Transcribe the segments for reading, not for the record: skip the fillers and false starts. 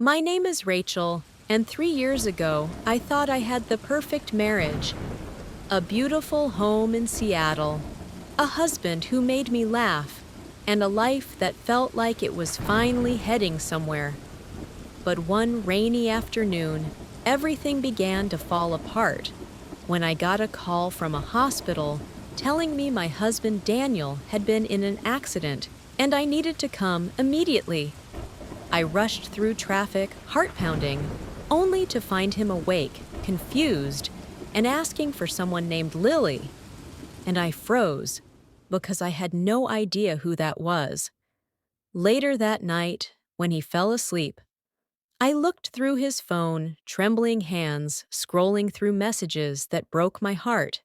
My name is Rachel, and 3 years ago, I thought I had the perfect marriage. A beautiful home in Seattle, a husband who made me laugh, and a life that felt like it was finally heading somewhere. But one rainy afternoon, everything began to fall apart when I got a call from a hospital telling me my husband Daniel had been in an accident and I needed to come immediately. I rushed through traffic, heart pounding, only to find him awake, confused, and asking for someone named Lily. And I froze because I had no idea who that was. Later that night, when he fell asleep, I looked through his phone, trembling hands, scrolling through messages that broke my heart.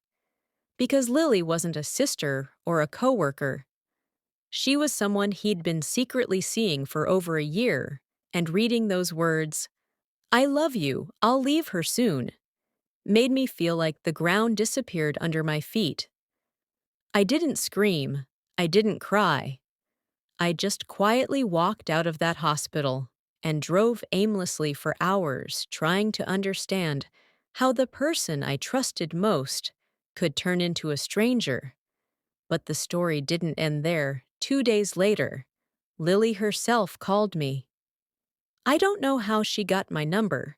Because Lily wasn't a sister or a coworker. She was someone he'd been secretly seeing for over a year, and reading those words, "I love you, I'll leave her soon," made me feel like the ground disappeared under my feet. I didn't scream, I didn't cry. I just quietly walked out of that hospital and drove aimlessly for hours trying to understand how the person I trusted most could turn into a stranger. But the story didn't end there. 2 days later, Lily herself called me. I don't know how she got my number,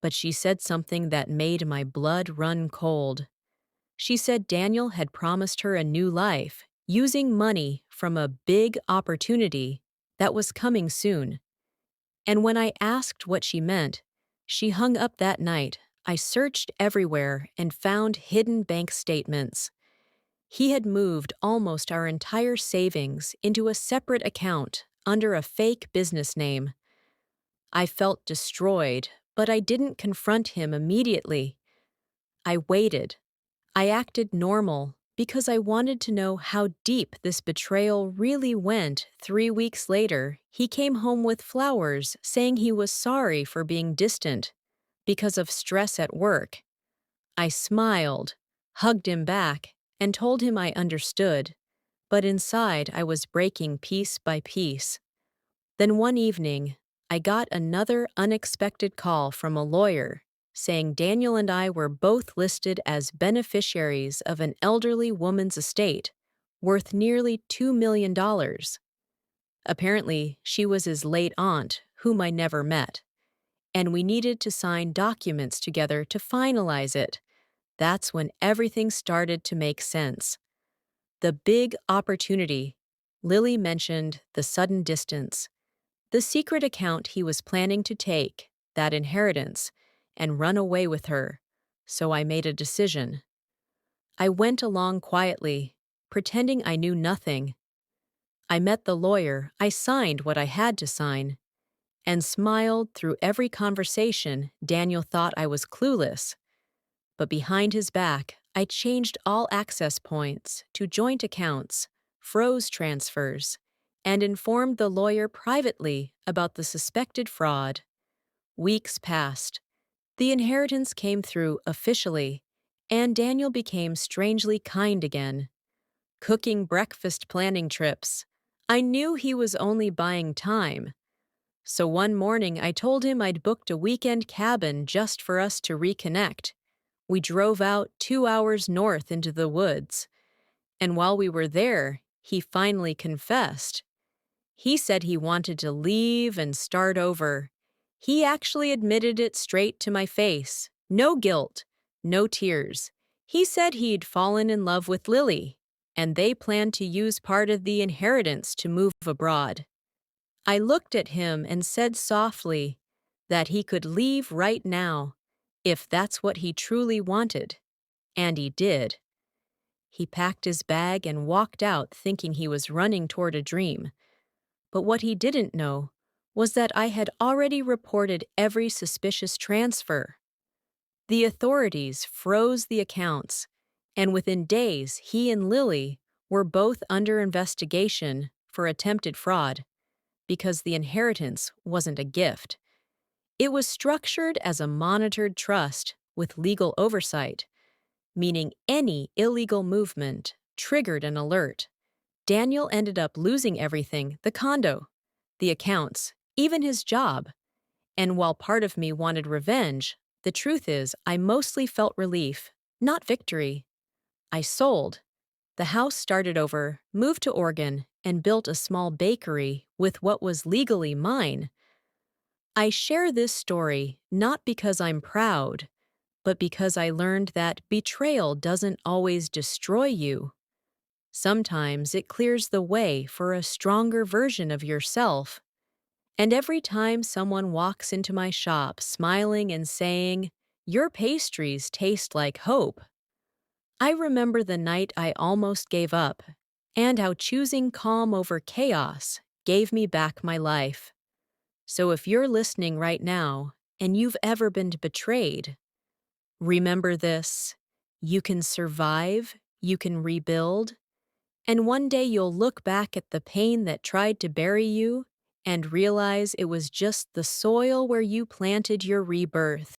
but she said something that made my blood run cold. She said Daniel had promised her a new life, using money from a big opportunity that was coming soon. And when I asked what she meant, she hung up that night. I searched everywhere and found hidden bank statements. He had moved almost our entire savings into a separate account under a fake business name. I felt destroyed, but I didn't confront him immediately. I waited. I acted normal because I wanted to know how deep this betrayal really went. 3 weeks later, he came home with flowers saying he was sorry for being distant because of stress at work. I smiled, hugged him back, and told him I understood, but inside I was breaking piece by piece. Then one evening, I got another unexpected call from a lawyer saying Daniel and I were both listed as beneficiaries of an elderly woman's estate worth nearly $2 million. Apparently, she was his late aunt, whom I never met, and we needed to sign documents together to finalize it. That's when everything started to make sense. The big opportunity. Lily mentioned the sudden distance, the secret account he was planning to take, that inheritance, and run away with her. So I made a decision. I went along quietly, pretending I knew nothing. I met the lawyer, I signed what I had to sign, and smiled through every conversation. Daniel thought I was clueless. But behind his back, I changed all access points to joint accounts, froze transfers, and informed the lawyer privately about the suspected fraud. Weeks passed. The inheritance came through officially, and Daniel became strangely kind again. Cooking breakfast, planning trips. I knew he was only buying time. So one morning I told him I'd booked a weekend cabin just for us to reconnect. We drove out 2 hours north into the woods, and while we were there, he finally confessed. He said he wanted to leave and start over. He actually admitted it straight to my face. No guilt, no tears. He said he'd fallen in love with Lily, and they planned to use part of the inheritance to move abroad. I looked at him and said softly that he could leave right now, if that's what he truly wanted. And he did. He packed his bag and walked out thinking he was running toward a dream. But what he didn't know was that I had already reported every suspicious transfer. The authorities froze the accounts, and within days he and Lily were both under investigation for attempted fraud because the inheritance wasn't a gift. It was structured as a monitored trust with legal oversight, meaning any illegal movement triggered an alert. Daniel ended up losing everything, the condo, the accounts, even his job. And while part of me wanted revenge, the truth is I mostly felt relief, not victory. I sold. The house started over, moved to Oregon, and built a small bakery with what was legally mine. I share this story not because I'm proud, but because I learned that betrayal doesn't always destroy you. Sometimes it clears the way for a stronger version of yourself. And every time someone walks into my shop smiling and saying, "Your pastries taste like hope," I remember the night I almost gave up, and how choosing calm over chaos gave me back my life. So if you're listening right now, and you've ever been betrayed, remember this: you can survive, you can rebuild, and one day you'll look back at the pain that tried to bury you and realize it was just the soil where you planted your rebirth.